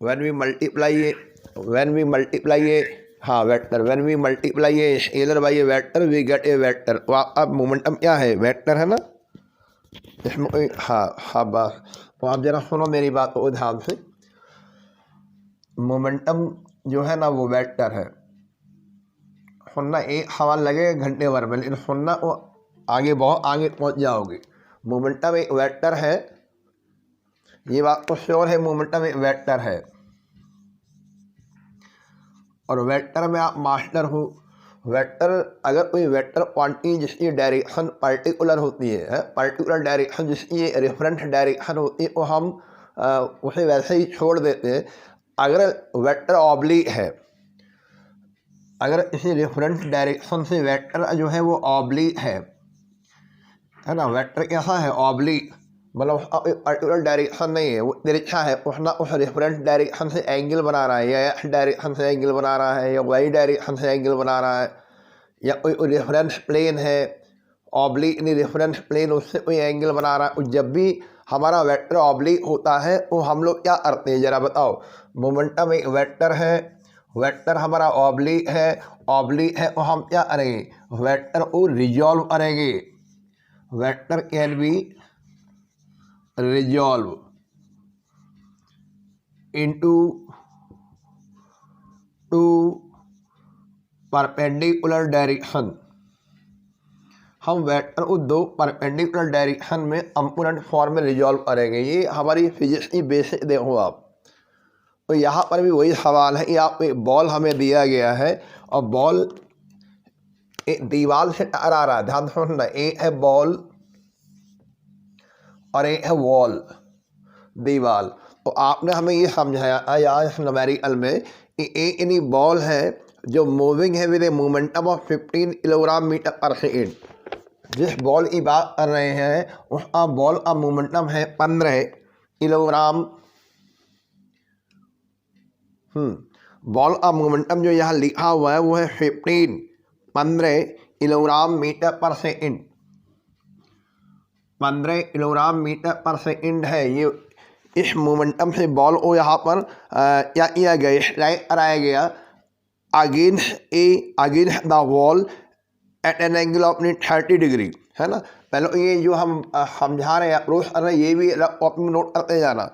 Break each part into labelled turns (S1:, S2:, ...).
S1: When we multiply a हाँ vector, when we multiply a scalar by a vector we get a vector. तो अब momentum क्या है, vector है ना, इसमें कोई हाँ बस। तो आप जरा सुनो मेरी बात को ध्यान से। मोमेंटम जो है ना वो वेक्टर है। सुनना, एक सवाल लगेगा घंटे भर में, लेकिन सुनना वो आगे बहुत आगे पहुंच जाओगे। मोमेंटम एक वेक्टर है, ये बात तो श्योर है, मोमेंटम एक वेक्टर है। और वेक्टर में आप मास्टर हो। वेक्टर, अगर कोई वेक्टर क्वांटिटी जिसकी डायरेक्शन पर्टिकुलर होती है, पर्टिकुलर डायरेक्शन जिसकी रेफरेंस डायरेक्शन होती है, वो हम उसे वैसे ही छोड़ देते हैं। अगर वेक्टर ऑब्लिक है, अगर इसी रेफरेंस डायरेक्शन से वेक्टर जो है वो ऑब्लिक है ना, वेक्टर कैसा है, ऑब्लिक, मतलब पर्टिकुलर डायरेक्शन नहीं है, वो तिरछा है, उस रेफरेंस डायरेक्शन से एंगल बना रहा है, या एक्स डायरेक्शन से एंगल बना रहा है, या वाई डायरेक्शन से एंगल बना रहा है, या कोई रेफरेंस प्लेन है ऑब्लिक, नहीं रेफरेंस प्लेन उससे कोई एंगल बना रहा है। जब भी हमारा वेक्टर ऑब्लिक होता है तो हम लोग क्या करते हैं ज़रा बताओ। मोमेंटम एक वेक्टर है, वेक्टर हमारा ऑब्लिक है तो हम क्या करेंगे, वेक्टर को रिजॉल्व करेंगे। Vector can be resolve into two perpendicular direction. हम वेक्टर को दो परपेंडिकुलर डायरेक्शन में कंपोनेंट फॉर्म में रिजॉल्व करेंगे। ये हमारी फिजिक्स की बेसिक देखो आप। तो यहाँ पर भी वही सवाल है कि आप एक बॉल हमें दिया गया है और बॉल एक दीवार से टकरा रहा है। ध्यान सुनना, एक है बॉल और एक है वॉल, दीवार। तो आपने हमें ये समझाया यार न्यूमेरिकल में कि एक इन्हीं बॉल है जो मूविंग है with a momentum of 15 kilogram metre per second. जिस बॉल की बात कर रहे हैं उसका बॉल का मोमेंटम है 15 किलोग्राम। बॉल का मोमेंटम जो यहाँ लिखा हुआ है वो है 15 kilogram metre per second. 15 kilogram metre per second है ये। इस मोमेंटम से बॉल को यहाँ पर क्या किया गया, स्ट्राइक कराया गया against the wall at N angle of 30 degree, है ना। पहले ये जो हम समझा रहे हैं, अप्रोच कर रहे हैं, ये भी अपनी नोट करते जाना।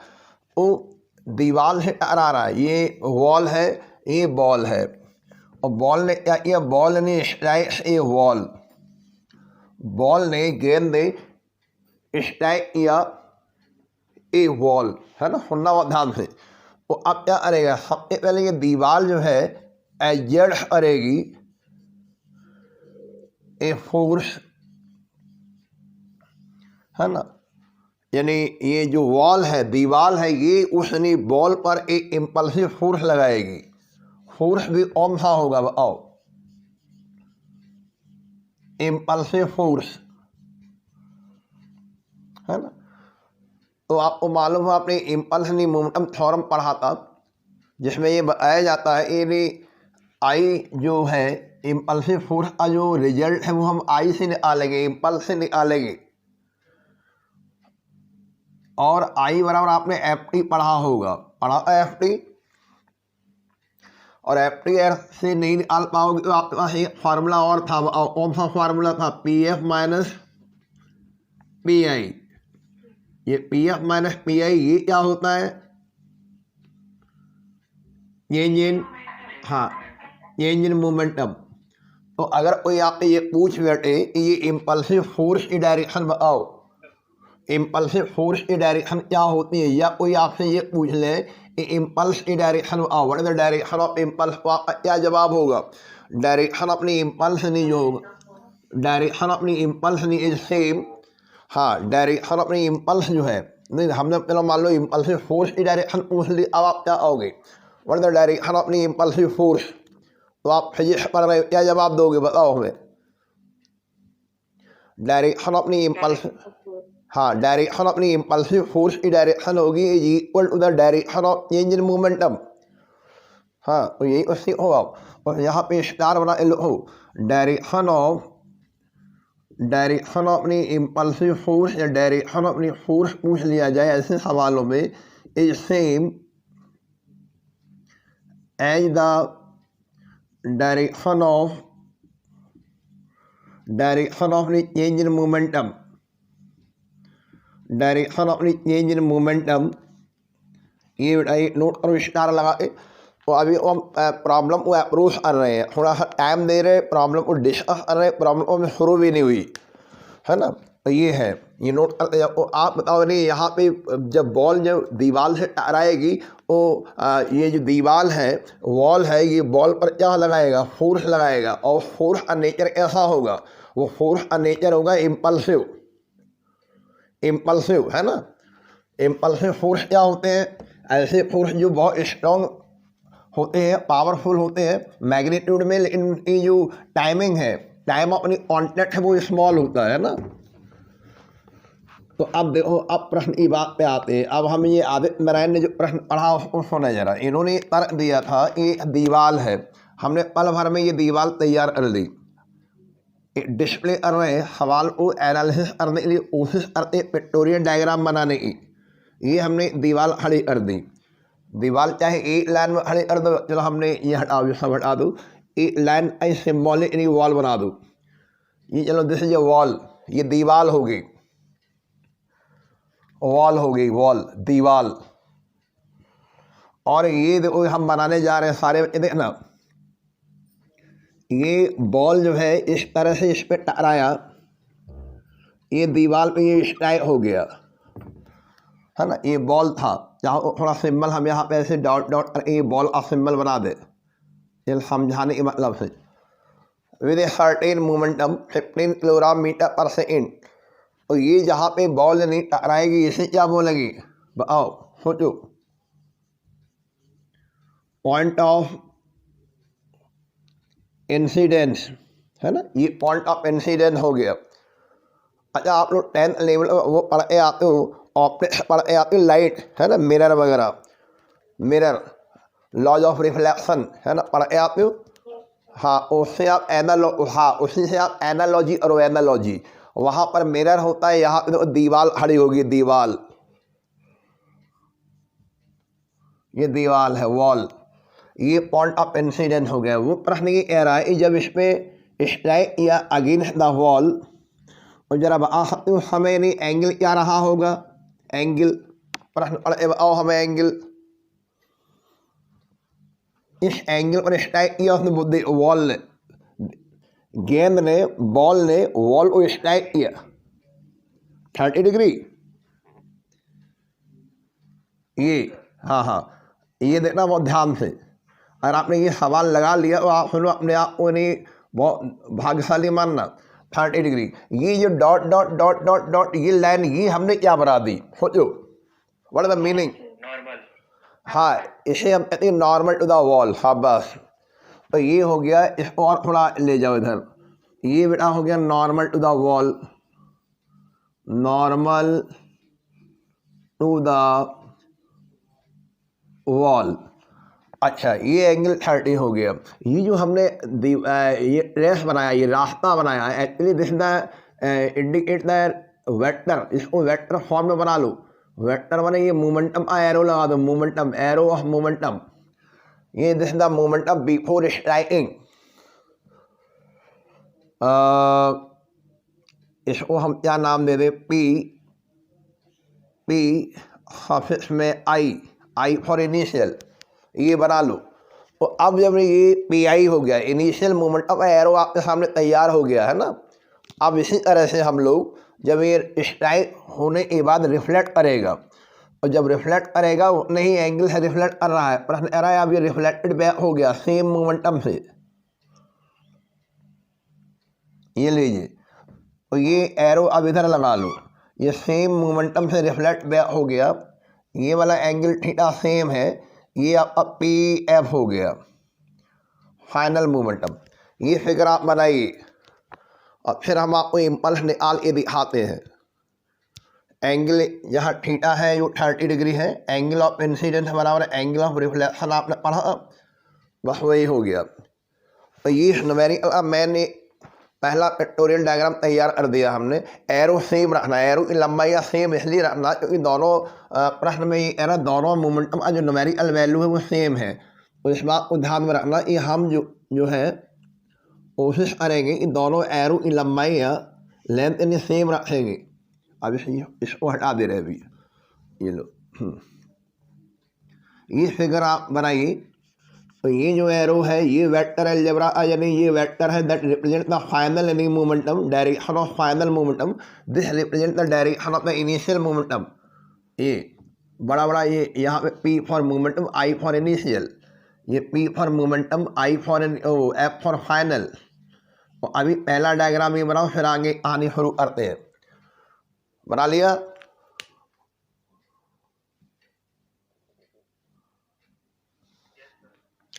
S1: तो दीवार से टकरा रहा है, ये वॉल है, ये बॉल है, और बॉल ने क्या किया, बॉल ने स्ट्राइक ए वॉल, बॉल ने गेंद ने स्ट्राइक किया ए वॉल, है ना। सुनना बहुत ध्यान से। तो अब क्या करेगा, सबसे पहले ये दीवार जो है एजेड करेगी ए फोर्स, है ना। यानी ये जो वॉल है, दीवार है, ये उसने बॉल पर एक इम्पल्सिव फोर्स लगाएगी। फोर्स भी कौन सा होगा बताओ, इम्पल्सिव फोर्स, है ना। तो आपको मालूम है, आपने इम्पल्स नहीं मोमेंटम थ्योरम पढ़ा था, जिसमें ये बताया जाता है ये आई जो है इम्पल्सिव फोर्स का जो रिजल्ट है वो हम आई से निकालेंगे, इम्पल्स से निकालेंगे। और आई बराबर आपने एफ टी पढ़ा होगा, पढ़ा एफ टी, और एफ टी से नहीं निकाल पाओगे तो आपके पास एक फार्मूला और था, कौन सा फार्मूला था, P F minus P I. ये P F minus P I ये क्या होता है, ये इंजन मोमेंटम। तो अगर कोई आपसे ये पूछ बैठे कि ये इम्पल्सिव फोर्स की डायरेक्शन बताओ, इम्पल्सिव फोर्स की डायरेक्शन क्या होती है, या कोई आपसे ये पूछ ले कि इम्पल्स की डायरेक्शन बताओ, what is the direction of impulse, तो आपका क्या जवाब होगा, डायरेक्शन अपनी इम्पल्स नहीं जो होगा, डायरेक्शन अपनी इम्पल्स नहीं इज सेम। हाँ, डायरेक्शन अपनी इम्पल्स जो है, नहीं हमने पहले मान लो इम्पल्सिव फोर्स की डायरेक्शन पूछ ली, अब आप क्या आओगे, व्हाट इज द डायरेक्शन अपनी इम्पल्सिव फोर्स। तो आप फिजिक्स पढ़ रहे हो, क्या जवाब दोगे बताओ हमें, डायरेक्शन अपनी इम्पल्स, हाँ डायरेक्शन अपनी इम्पल्सिव फोर्स की डायरेक्शन होगी is equal to the direction of change in momentum. हाँ, तो यही उससे होगा। और यहाँ पे स्टार बना लो, डायरेक्शन ऑफ अपनी इम्पल्सिव फोर्स या डायरेक्शन अपनी फोर्स पूछ लिया जाए ऐसे सवालों में, is same as the direction of the change in momentum, direction of the change in momentum. ये बेटा एक नोट करो स्टार लगा के। तो अभी हम प्रॉब्लम को अप्रोच कर रहे हैं, थोड़ा सा टाइम दे रहे हैं, प्रॉब्लम को डिस्कस कर रहे हैं, प्रॉब्लम में शुरू भी नहीं हुई है ना। तो ये है, ये नोट करते जाओ। आप बताओ नहीं, यहाँ पे जब बॉल जब दीवार से टकराएगी तो ये जो दीवार है, वॉल है, ये बॉल पर क्या लगाएगा, फोर्स लगाएगा। और फोर्स का नेचर कैसा होगा, वो फोर्स का नेचर होगा इम्पल्सिव, इम्पल्सिव है ना। इम्पल्सिव फोर्स क्या होते हैं, ऐसे फोर्स जो बहुत स्ट्रॉन्ग होते हैं, पावरफुल होते हैं मैग्नीट्यूड में, लेकिन उनकी जो टाइमिंग है, टाइम ऑफ कॉन्टैक्ट है, वो स्मॉल होता है ना। तो अब देखो, अब प्रश्न की बात पे आते हैं। अब हम ये आदित्य नारायण ने जो प्रश्न पढ़ा उसको सुना जरा। इन्होंने तर्क दिया था कि दीवार है, हमने पल भर में ये दीवार तैयार कर दी, डिस्प्ले कर रहे हैं, सवाल को एनालिसिस करने के लिए कोशिश करते पिक्टोरियल डायग्राम बनाने की। ये हमने दीवार खड़ी कर दी, दीवार चाहे एक लाइन में खड़ी कर दो, चलो हमने ये हटा दो, सब हटा दो, एक लाइन ऐसे सिम्बॉलिक वॉल बना दो। ये चलो दिस इज वॉल, ये दीवार होगी, वॉल होगी, वॉल दीवार। और ये देखो हम बनाने जा रहे हैं, सारे बच्चे देखना, ये बॉल जो है इस तरह से इस पर टकराया, ये दीवार पे ये स्ट्राइक हो गया है ना। ये बॉल था, जहाँ थोड़ा सिंबल हम यहाँ पे ऐसे डॉट डॉट करके ये बॉल का सिंबल बना दे, ये समझाने के मतलब से। With a certain momentum 15 kilogram metre per second. तो ये जहाँ पे बॉल नहीं टकराएगी, इसे क्या बोलेंगे, बताओ, सोचो। पॉइंट ऑफ इंसिडेंस है ना, ये पॉइंट ऑफ इंसिडेंस हो गया। अच्छा, आप लोग 10th लेवल वो पढ़ के आते हो, ऑप्टिक्स पढ़ के आते हो, लाइट है ना, मिरर वगैरह, मिरर, लॉज ऑफ रिफ्लेक्शन है ना, पढ़ के आते हो। हाँ, उससे आप उसी से आप एनालॉजी और एनालॉजी, वहाँ पर मिरर होता है, यहाँ पे दीवार खड़ी होगी, दीवार, ये दीवार है, वॉल। ये पॉइंट ऑफ इंसिडेंस हो गया। वो प्रश्न ये कह रहा है जब इस पर स्ट्राइक या अगेंस्ट द वॉल, और जरा बता सकते हो हमें नहीं एंगल क्या रहा होगा, एंगल, प्रश्न बताओ हमें एंगल। इस एंगल पर स्ट्राइक किया उसने बुद्धि वॉल ने, गेंद ने, बॉल ने वॉल को स्ट्राइक किया 30 डिग्री। ये हाँ, ये देखना बहुत ध्यान से। अगर आपने ये सवाल लगा लिया तो आप सुनो, अपने आप को नहीं बहुत भाग्यशाली मानना। 30 डिग्री, ये जो dot dot dot dot dot ये लाइन, ये हमने क्या बना दी, सोचो, what is the meaning. Normal, हाँ, इसे हम कहते हैं नॉर्मल टू द वॉल। हाँ बस, तो ये हो गया। इसको और थोड़ा ले जाओ इधर, ये बेटा हो गया normal to the wall, normal to the wall. अच्छा, ये एंगल 30 हो गया। ये जो हमने ये ट्रेस बनाया, ये रास्ता बनाया, actually this the indicate the vector, इसको वेक्टर फॉर्म में बना लो। वेक्टर बने, ये मोमेंटम का एरो लगा दो, मोमेंटम, एरो ऑफ मोमेंटम। ये this the momentum before striking. इसको हम क्या नाम दे दे, पी, पी सफिक्स में आई फॉर इनिशियल, ये बना लो। तो अब जब ये पी आई हो गया, इनिशियल मोमेंटम एरो आपके सामने तैयार हो गया है ना। अब इसी तरह से हम लोग जब ये स्ट्राइक होने के बाद रिफ्लेक्ट करेगा, और जब रिफ्लेक्ट करेगा उतने ही एंगल से रिफ्लेक्ट कर रहा है, प्रश्न कह रहा है अब ये रिफ्लेक्टेड बैक हो गया सेम मोमेंटम से। ये लीजिए, तो ये एरो अब इधर लगा लो, ये सेम मोमेंटम से रिफ्लेक्ट बैक हो गया। ये वाला एंगल थीटा सेम है, ये आपका पी एफ हो गया फाइनल मोमेंटम। ये फिगर आप बनाइए और फिर हम आपको इम्पल्स निकाल के दिखाते हैं। एंगल यहाँ थीटा है जो 30 डिग्री है, एंगल ऑफ इंसिडेंस बराबर एंगल ऑफ रिफ्लेक्शन आपने पढ़ा, बस वही हो गया। तो ये न्यूमेरिकल मैंने पहला पिक्टोरियल डायग्राम तैयार कर दिया हमने। एरो सेम रखना, एरो की लंबाई सेम इसलिए रखना क्योंकि दोनों प्रश्न में ये एरो दोनों मोमेंटम का जो न्यूमेरिकल वैल्यू है वो सेम है। तो इस बात को ध्यान में रखना कि हम जो है कोशिश करेंगे कि दोनों एरो की लंबाई या लेंथ इन्हें सेम रखेंगे। अब इसको हटा दे रहे अभी, ये लो। ये फिगर आप बनाइए। तो ये जो एरो है ये वेक्टर अलजेब्रा यानी ये वेक्टर है दैट रिप्रेजेंट द फाइनल यानी momentum, direction of final momentum. This represent the direction of the initial momentum. ये बड़ा बड़ा ये यहाँ पे P for momentum, I for initial, ये P for momentum, I for F for final. तो अभी पहला डायग्राम ये बनाओ, फिर आगे आने शुरू करते हैं। बना लिया?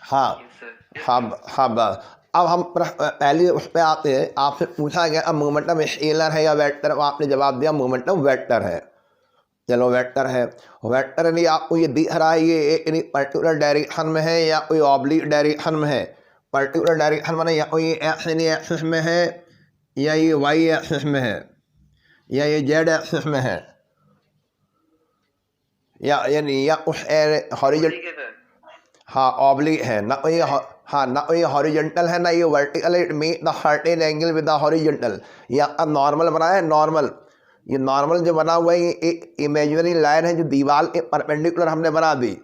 S1: हाँ हाँ हाँ बस। अब हम पहले उस पर आते हैं। आपसे पूछा गया अब मोमेंटम स्केलर है या वेक्टर, आपने जवाब दिया मोमेंटम वेक्टर है। चलो वेक्टर है। वेक्टर यानी आपको ये दिख रहा है ये एक पर्टिकुलर डायरेक्शन में है या कोई ऑब्लिक डायरेक्शन में है। पर्टिकुलर डायरेक्शन में या कोई एक्स एक्सिस में है या ये वाई एक्सिस में है या ये जेड एक्सिस में है या यानी या उस हॉरिजॉन्टल, हाँ ऑब्लिक है ना ये, हाँ ना ये हॉरिजॉन्टल है ना ये vertical. It make the certain angle with the horizontal. या अब नॉर्मल बनाया है, नॉर्मल ये नॉर्मल जो बना हुआ है ये एक इमेजिनरी लाइन है जो दीवार के परपेंडिकुलर हमने बना दी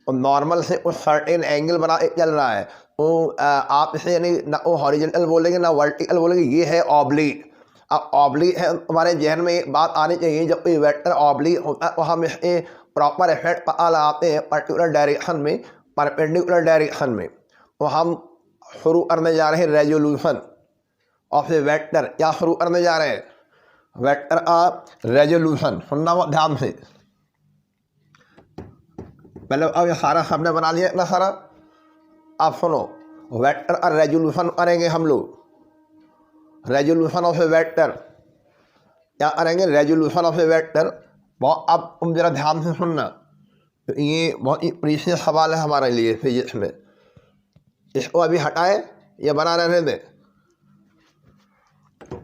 S1: और नॉर्मल से उस सर्टेन एंगल बना चल रहा है। तो आप इसे यानी ना वो हॉरिजॉन्टल बोलेंगे ना वर्टिकल बोलेंगे, ये है ऑब्लिक। अब ऑब्लिक है, हमारे जहन में एक बात आनी चाहिए जब कोई वेक्टर ऑब्लिक होता है तो हम इसके प्रॉपर इफेक्ट पता लगाते हैं पर्टिकुलर डायरेक्शन में, परपेंडिकुलर डायरेक्शन में। तो हम शुरू करने जा रहे हैं रेजोल्यूशन ऑफ ए वेक्टर। क्या शुरू करने जा रहे हैं? वेक्टर का रेजोल्यूशन। सुनना वो ध्यान से। पहले अब ये सारा हमने बना लिया इतना सारा। अब सुनो, वेक्टर का रेजोल्यूशन करेंगे हम लोग। रेजोल्यूशन ऑफ ए वेक्टर क्या करेंगे? Resolution of A vector. बहुत अब तुम जरा ध्यान से सुनना, तो ये बहुत ही प्रीशियस सवाल है हमारे लिए फिजिक्स में। इसको अभी हटाए या बना रहने दें।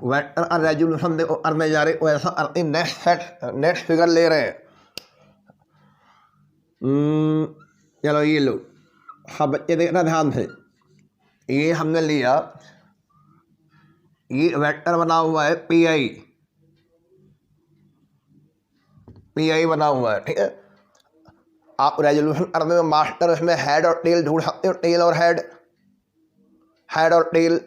S1: वेक्टर का रेजोल्यूशन देखो करने जा रहे हो, ऐसा करते नेक्स्ट फिगर ले रहे हैं। चलो ये लो, हाँ बच्चे देखना ध्यान से। ये हमने लिया, ये वेक्टर बना हुआ है PI बना हुआ है, ठीक है। आप रेजोल्यूशन करने में मास्टर इसमें हेड और टेल ढूंढ सकते हो। टेल और हेड, हेड और टेल।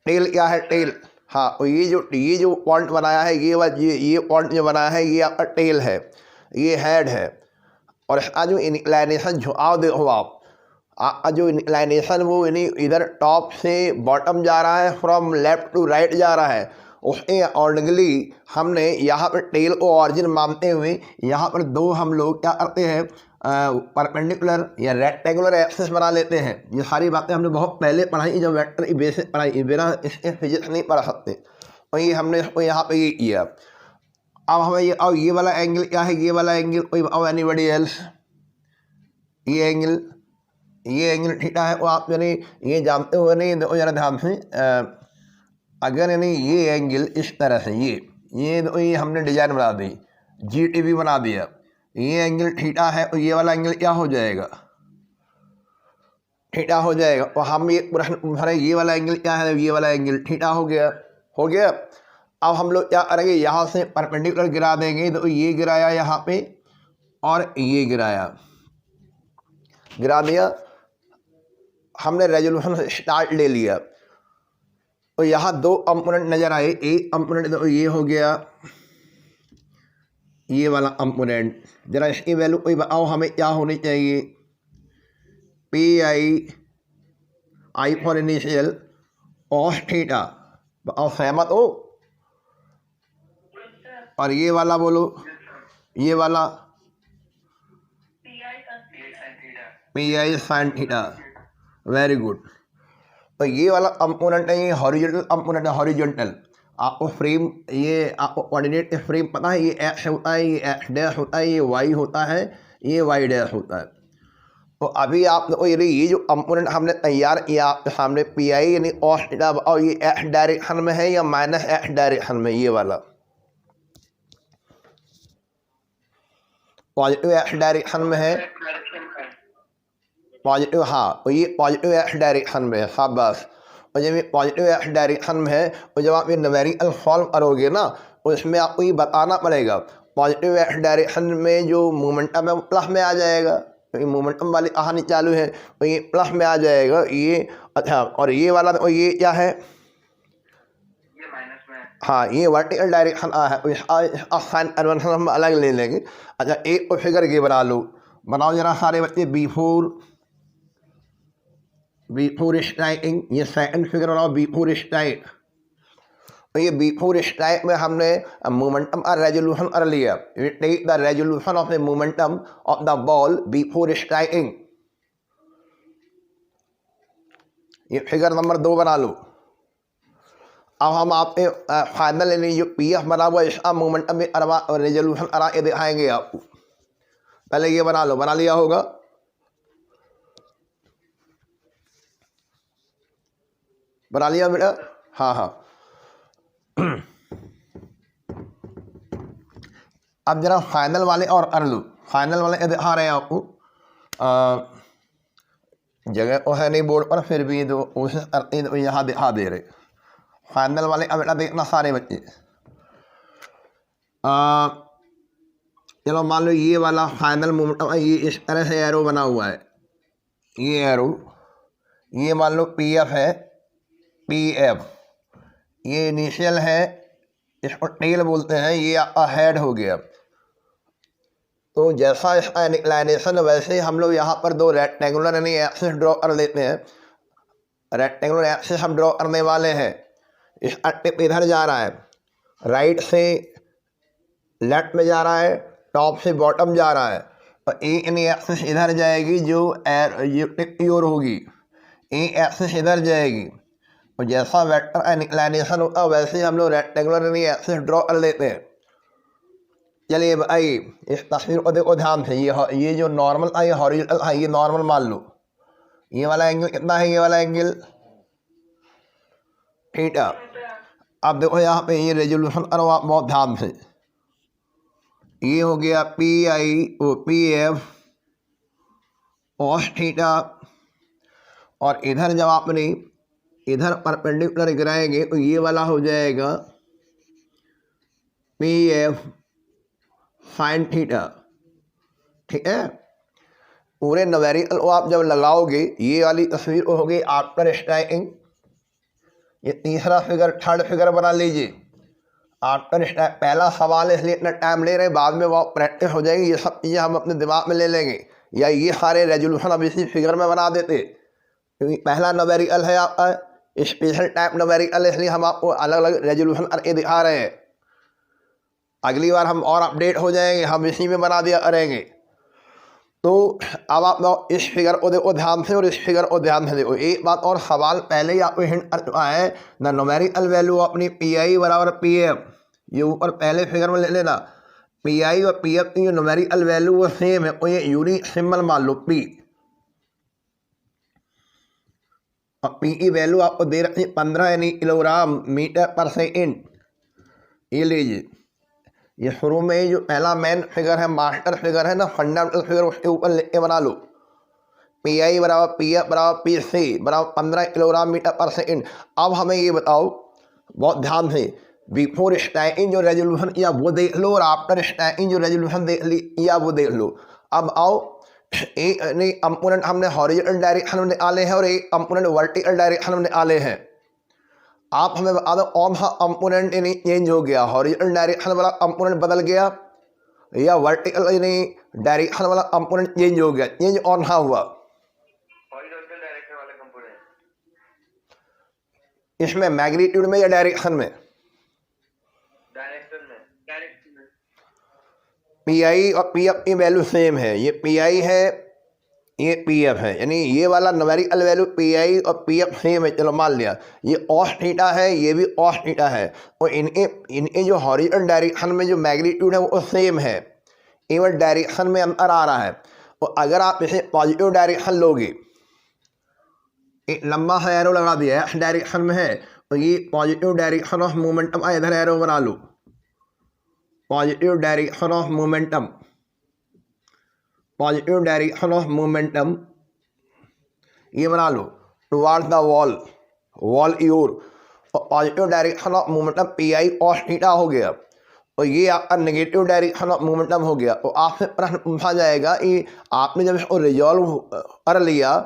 S1: टेल क्या है? टेल, हाँ। और ये जो पॉइंट बनाया है ये पॉइंट जो बनाया है ये आपका टेल है, ये हेड है। और इसका जो इंक्लाइनेशन झुकाव देखो आपका जो इंक्लाइनेशन वो यानी इधर टॉप से बॉटम जा रहा है, फ्रॉम लेफ्ट टू राइट जा रहा है। उसके अकॉर्डिंगली हमने यहाँ पर टेल को ऑरिजिन मानते हुए यहाँ पर दो हम लोग क्या करते हैं, परपेंडिकुलर या रेक्टेंगुलर एक्सिस बना लेते हैं। ये सारी बातें हमने बहुत पहले पढ़ाई, जब वेक्टर की बेसिक पढ़ाई, बिना इसके फिजिक्स नहीं पढ़ा सकते। और ये हमने इसको यहाँ पे ये किया। अब हमें ये वाला एंगल क्या है? ये वाला एंगल कोई एनीबॉडी एल्स, ये एंगल थीटा है। वो आप यानी ये जानते हो नहीं, देखो जरा ध्यान से। अगर यानी ये एंगल इस तरह से ये हमने डिजाइन बना दी, GTV बना दिया, ये एंगल थीटा है और ये वाला एंगल क्या हो जाएगा? थीटा हो जाएगा। और हम ये प्रश्न पूछ रहे हैं ये वाला एंगल क्या है? ये वाला एंगल थीटा हो गया। अब हम लोग क्या करेंगे, यहाँ से परपेंडिकुलर गिरा देंगे। तो ये गिराया यहाँ पे और ये गिरा दिया। हमने रेजोल्यूशन स्टार्ट ले लिया। तो यहाँ दो कंपोनेंट नजर आए। एक कंपोनेंट तो ये हो गया, ये वाला कंपोनेंट। जरा इसकी वैल्यू कोई बताओ हमें क्या होनी चाहिए? I for initial cos theta. बताओ सहमत हो? और ये वाला बोलो, ये वाला PI sine theta. Very good. तो ये वाला कंपोनेंट है, ये हॉरिजॉन्टल कंपोनेंट है। हॉरिजॉन्टल आपको फ्रेम, ये आपको कोऑर्डिनेट फ्रेम पता है, ये एक्स होता है, ये एक्स डैश होता है, ये वाई होता है, ये वाई डैश होता है। तो अभी आप ये जो कंपोनेंट हमने तैयार किया आपके सामने PI यानी कॉस थीटा, और ये एक्स डायरेक्शन में है या माइनस एक्स डायरेक्शन में? ये वाला पॉजिटिव एक्स डायरेक्शन में है, पॉजिटिव, हाँ, तो ये पॉजिटिव एक्स डायरेक्शन में है, शाबाश। और जब ये पॉजिटिव एक्स डायरेक्शन में है तो जब आप ये न्यूमेरिकल सॉल्व करोगे ना तो इसमें आपको ये बताना पड़ेगा पॉजिटिव एक्स डायरेक्शन में जो मोमेंटम है वो प्लस में आ जाएगा, तो ये मोमेंटम वाली कहानी चालू है तो ये प्लस में आ जाएगा ये। अच्छा, और ये वाला तो ये क्या है, हाँ, ये वर्टिकल डायरेक्शन आ है, इसका साइन कन्वेंशन हम अलग ले लेंगे। अच्छा, एक तो फिगर ये बना लो, बनाओ जरा सारे बच्चे, बिफोर स्ट्राइकिंग, ये सेकंड फिगर बनाओ, बिफोर स्ट्राइक। तो ये बिफोर स्ट्राइक में हमने मोमेंटम का रेजोल्यूशन कर लिया, take the resolution of the momentum of the ball before striking. ये फिगर नंबर 2 बना लो। अब हम आपके फाइनल यानी जो पी एफ बना हुआ इसका मोमेंटम में रेजोल्यूशन करा के दिखाएंगे आपको। पहले ये बना लो, बना लिया होगा, बना लिया बेटा, हाँ हाँ। अब जरा फाइनल वाले और कर लो, फाइनल वाले दिखा रहे हैं आपको, जगह तो है नहीं बोर्ड पर, फिर भी जो कोशिश करते तो यहाँ दिखा दे रहे फाइनल वाले। अब बेटा देखना सारे बच्चे, चलो मान लो ये वाला फाइनल मोमेंटम, ये इस तरह से एरो बना हुआ है, ये एरो, ये मान लो पी एफ है, पी एफ, ये इनिशियल है, इसको टेल बोलते हैं, ये आपका हेड हो गया। तो जैसा इसका इंक्लाइनेशन वैसे ही हम लोग यहाँ पर दो रेक्टेंगुलर यानी एक्सिस ड्रॉ कर लेते हैं। रेक्टेंगुलर एक्सिस हम ड्रॉ करने वाले हैं, इसका टिप इधर जा रहा है, राइट से लेफ्ट में जा रहा है, टॉप से बॉटम जा रहा है, तो ए यानी एक्सिस इधर जाएगी, जो टिप की ओर होगी, ए एक्सिस इधर जाएगी। और जैसा वेक्टर इंक्लाइनेशन होता है वैसे ही हम लोग रेक्टेंगुलर यानी एक्सिस ड्रॉ कर लेते हैं। चलिए आइए इस तस्वीर को देखो ध्यान से, ये जो नॉर्मल है, ये हॉरिजॉन्टल है, ये नॉर्मल मान लो, ये वाला एंगल कितना है, ये वाला एंगल थीटा। अब देखो यहाँ पे ये रेजोल्यूशन करो आप बहुत ध्यान से, ये हो गया P I O P F cos theta, और इधर जब आपने इधर परपेंडिकुलर गिराएंगे तो ये वाला हो जाएगा पी एफ साइन थीटा, ठीक है। पूरे न्यूमेरिकल को आप जब लगाओगे ये वाली तस्वीर होगी आफ्टर स्ट्राइकिंग। ये तीसरा फिगर, थर्ड फिगर बना लीजिए, आफ्टर स्ट्राइक। पहला सवाल इसलिए इतना टाइम ले रहे हैं, बाद में वो प्रैक्टिस हो जाएगी, ये सब चीज़ें हम अपने दिमाग में ले लेंगे, या ये सारे रेजोल्यूशन अब इसी फिगर में बना देते, क्योंकि पहला न्यूमेरिकल है आपका स्पेशल टाइप न्यूमेरिकल, इसलिए हम आपको अलग अलग रेजोल्यूशन करके दिखा रहे हैं। अगली बार हम और अपडेट हो जाएंगे, हम इसी में बना दिया करेंगे। तो अब आप इस फिगर को देखो ध्यान से और इस फिगर को ध्यान से देखो। एक बात और, सवाल पहले ही आपको हिंट कर चुका है, द न्यूमेरिकल वैल्यू अपनी पी आई बराबर पी एफ, ये ऊपर पहले फिगर में ले लेना, पी आई और पी एफ की जो न्यूमेरिकल वैल्यू वो सेम है, तो ये यूनिक सिंबल मान लो पी, और पी की वैल्यू आपको दे रखी 15 यानी किलोग्राम मीटर पर सेकेंड। ये लीजिए, ये शुरू में जो पहला मेन फिगर है, मास्टर फिगर है ना, फंडामेंटल फिगर, उसके ऊपर लिख के बना लो, पी आई बराबर पी एफ बराबर पी सी बराबर 15 किलोग्राम मीटर पर सेकेंड। अब हमें ये बताओ बहुत ध्यान से, बिफोर स्ट्राइकिंग जो रेजोल्यूशन किया वो देख लो, और आफ्टर स्ट्राइकिंग जो रेजोल्यूशन किया वो देख लो। अब आओ, एक कंपोनेंट हमने हॉरिजॉन्टल डायरेक्शन में निकाले हैं और एक कंपोनेंट वर्टिकल डायरेक्शन में निकाले हैं। आप हमें बता दो कौन सा कंपोनेंट यानी चेंज हो गया, हॉरिजॉन्टल डायरेक्शन वाला कंपोनेंट बदल गया या वर्टिकल यानी डायरेक्शन वाला कंपोनेंट चेंज हो गया? चेंज कौन सा हुआ?
S2: हॉरिजॉन्टल डायरेक्शन वाला कंपोनेंट।
S1: इसमें मैग्नीट्यूड में या डायरेक्शन में?
S2: डायरेक्शन में।
S1: पी आई और पी एफ की वैल्यू सेम है, ये पी आई है ये पी एफ है, यानी ये वाला न्यूमेरिकल वैल्यू पी आई और पी एफ सेम है। चलो मान लिया ये कॉस थीटा है, ये भी कॉस थीटा है, और इनके जो हॉरिजॉन्टल डायरेक्शन में जो मैग्नीट्यूड है वो सेम है, केवल डायरेक्शन में अंतर आ रहा है। और अगर आप इसे पॉजिटिव डायरेक्शन लोगे, एक लंबा सा एरो लगा दिया है, डायरेक्शन में है, तो ये पॉजिटिव डायरेक्शन ऑफ मोमेंटम, इधर एरो बना लो, positive direction of momentum, positive direction of momentum, ये बना लो, टुवार्ड्स द वॉल, वॉल की ओर, और positive direction of momentum P I cos theta हो गया, और ये आपका नेगेटिव डायरेक्शन ऑफ मोमेंटम हो गया। तो आपसे प्रश्न पूछा जाएगा कि आपने जब इसको रिजॉल्व कर लिया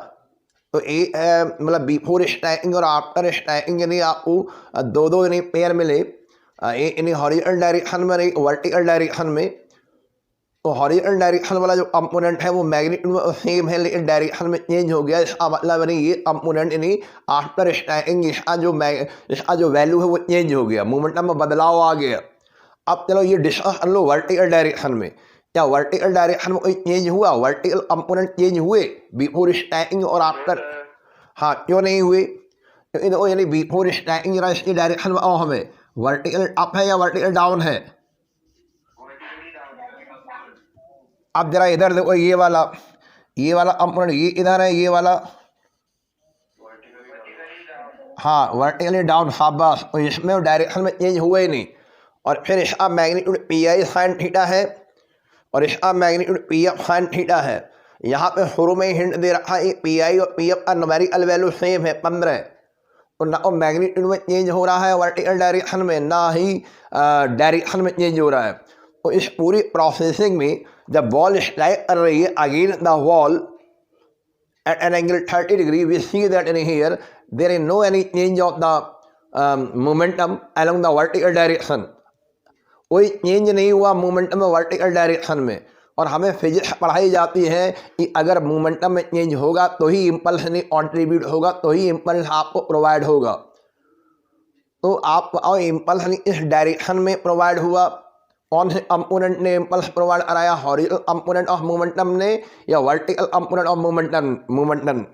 S1: तो एक मतलब बिफोर स्टैकिंग और आफ्टर स्टैकिंग यानी आपको दो यानी पेयर मिले, एक यानी हॉरिजॉन्टल डायरेक्शन में, एक वर्टिकल डायरेक्शन में। तो हॉरिजॉन्टल डायरेक्शन वाला जो कंपोनेंट है वो मैग्नीट्यूड सेम है लेकिन डायरेक्शन में चेंज हो गया, इसका मतलब यानी ये कंपोनेंट यानी आफ्टर स्टैकिंग इसका जो वैल्यू है वो चेंज हो गया, मोमेंटम में बदलाव आ गया। अब चलो ये डिस्कस कर लो वर्टिकल डायरेक्शन में, क्या वर्टिकल डायरेक्शन में कोई चेंज हुआ? वर्टिकल कंपोनेंट चेंज हुए बिफोर स्टैकिंग और आफ्टर? हाँ, क्यों नहीं हुए? क्योंकि देखो यानी बिफोर स्टैकिंग इसकी डायरेक्शन में आओ, हमें वर्टिकल अप है या वर्टिकल डाउन है? अब जरा इधर देखो, ये वाला कंपोनेंट ये इधर है, ये वाला हाँ वर्टिकली डाउन, हाँ बस। तो इसमें डायरेक्शन में चेंज हुआ ही नहीं। और फिर इसका magnitude P I sine theta है और इसका magnitude P F sine theta है। यहाँ पे शुरू में ही हिंट दे रखा है पी आई और पी एफ का न्यूमेरिकल वैल्यू सेम है 15। तो ना तो मैग्नीट्यूड में चेंज हो रहा है वर्टिकल डायरेक्शन में, ना ही डायरेक्शन में चेंज हो रहा है। तो इस पूरी प्रोसेसिंग में जब बॉल स्ट्राइक कर रही है against the wall at an angle 30 degree, we see that in here there is no any change of the momentum along the vertical direction. कोई चेंज नहीं हुआ मोमेंटम में वर्टिकल डायरेक्शन में। और हमें फिजिक्स पढ़ाई जाती है कि अगर मोमेंटम में चेंज होगा तो ही इम्पल्स नहीं कॉन्ट्रीब्यूट होगा, तो ही इम्पल्स आपको प्रोवाइड होगा। तो आप इम्पल्स इस डायरेक्शन में प्रोवाइड हुआ, कौन से कंपोनेंट ने इम्पल्स प्रोवाइड कराया? हॉरिजॉन्टल कंपोनेंट ऑफ मोमेंटम ने या वर्टिकल कंपोनेंट ऑफ मोमेंटम?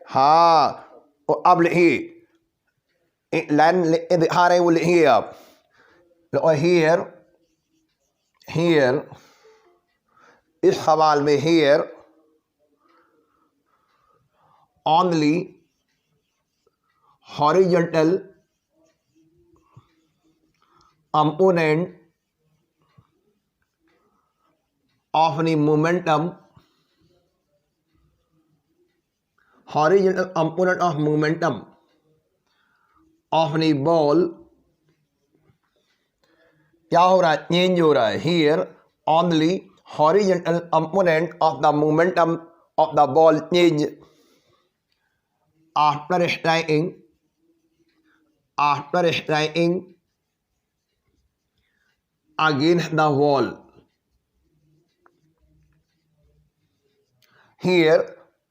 S1: हाँ, तो अब लिखिए, लाइन दिखा रहे हैं वो लिखिए आप। हियर इस सवाल में here only horizontal component of the momentum, horizontal component of momentum of the ball क्या हो रहा है? चेंज हो रहा है। here only horizontal component of the momentum of the ball change after striking against the wall. Here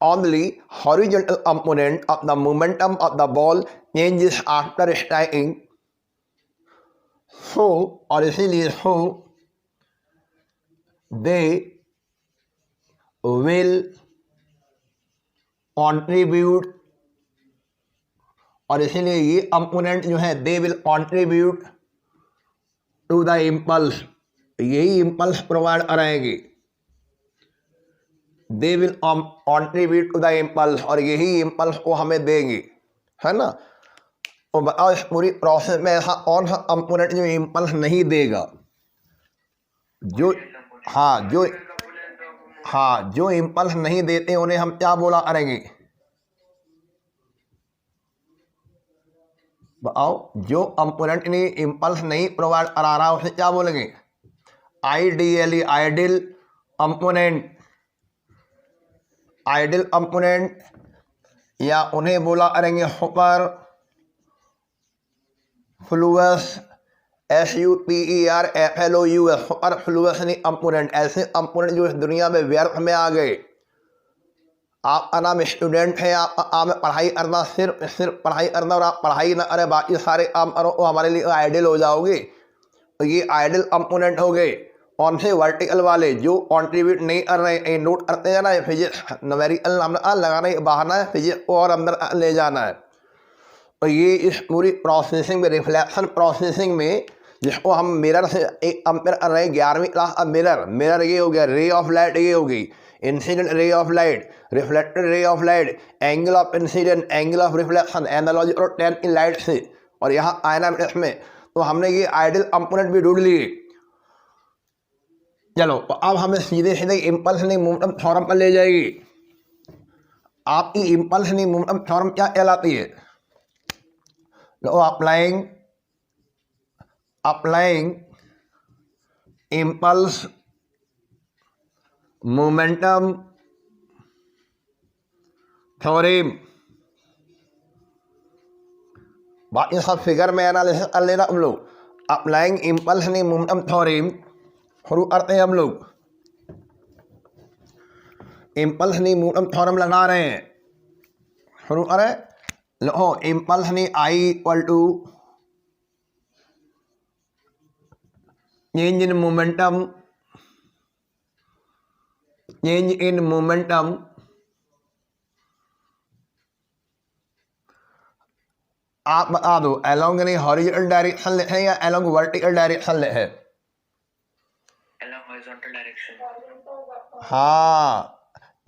S1: only horizontal component of the momentum of the ball changes after striking. So और इसीलिए so they will contribute, और इसीलिए ये component जो है they will contribute to the impulse, यही impulse provide कराएंगे। They will contribute to the impulse, और यही इम्पल्स को हमें देंगे, है ना। तो बताओ इस पूरी प्रोसेस में ऐसा कौन सा कंपोनेंट जो इम्पल्स नहीं देगा? जो इम्पल्स नहीं देते उन्हें हम क्या बोला करेंगे? बताओ, जो कंपोनेंट ने इम्पल्स नहीं प्रोवाइड करा रहा उसे क्या बोलेंगे? आइडियली आइडियल कंपोनेंट, या उन्हें बोला करेंगे सुपर फ्लूअस, SUPERFLOUS, सुपर फ्लूअस कंपोनेंट। ऐसे कंपोनेंट जो इस दुनिया में व्यर्थ में आ गए। आपका नाम स्टूडेंट है, आपका काम है पढ़ाई करना, सिर्फ पढ़ाई करना, और आप पढ़ाई ना करें बाकी सारे काम करो तो हमारे लिए आइडियल हो जाओगे। तो ये आइडियल कंपोनेंट हो गए। कौन से? वर्टिकल वाले, जो कंट्रीब्यूट नहीं कर रहे हैं। नोट करते जाना है, फिजिक्स न्यूमेरिकल लगाना है, बहाना है, फिजिक्स को और अंदर ले जाना है। तो ये इस पूरी प्रोसेसिंग में, रिफ्लेक्शन प्रोसेसिंग में, जिसको हम मिरर से एक कंपेयर कर रहे हैं 11वीं क्लास का मिरर ये हो गया, रे ऑफ लाइट ये हो गई, incident ray of light, reflected ray of light, angle of incident, angle of reflection, analogy और 10 की लाइट से, और यहाँ आयना में। तो हमने ये आइडियल कंपोनेंट भी ढूंढ लिए। चलो तो अब हमें सीधे सीधे इम्पल्सनिंग मोमेंटम थ्योरम पर ले जाएगी। आपकी इम्पल्सनिंग मोमेंटम थ्योरम क्या कहलाती है? लो अप्लाइंग इम्पल्स मोमेंटम थ्योरम। बाकी सब फिगर में एनालिसिस कर लेना हम लोग। अप्लाइंग इम्पल्सनिंग मोमेंटम थ्योरम शुरू करते हैं हम लोग। इम्पल्सनिंग मोमेंटम थ्योरम लगा रहे हैं, शुरू करें। लो इम्पल्सनिंग I equal to change in momentum आप बता दो एलोंग यानी हॉरिजॉन्टल डायरेक्शन लिखे या एलोंग वर्टिकल डायरेक्शन लिखे?
S2: along horizontal direction।
S1: हाँ,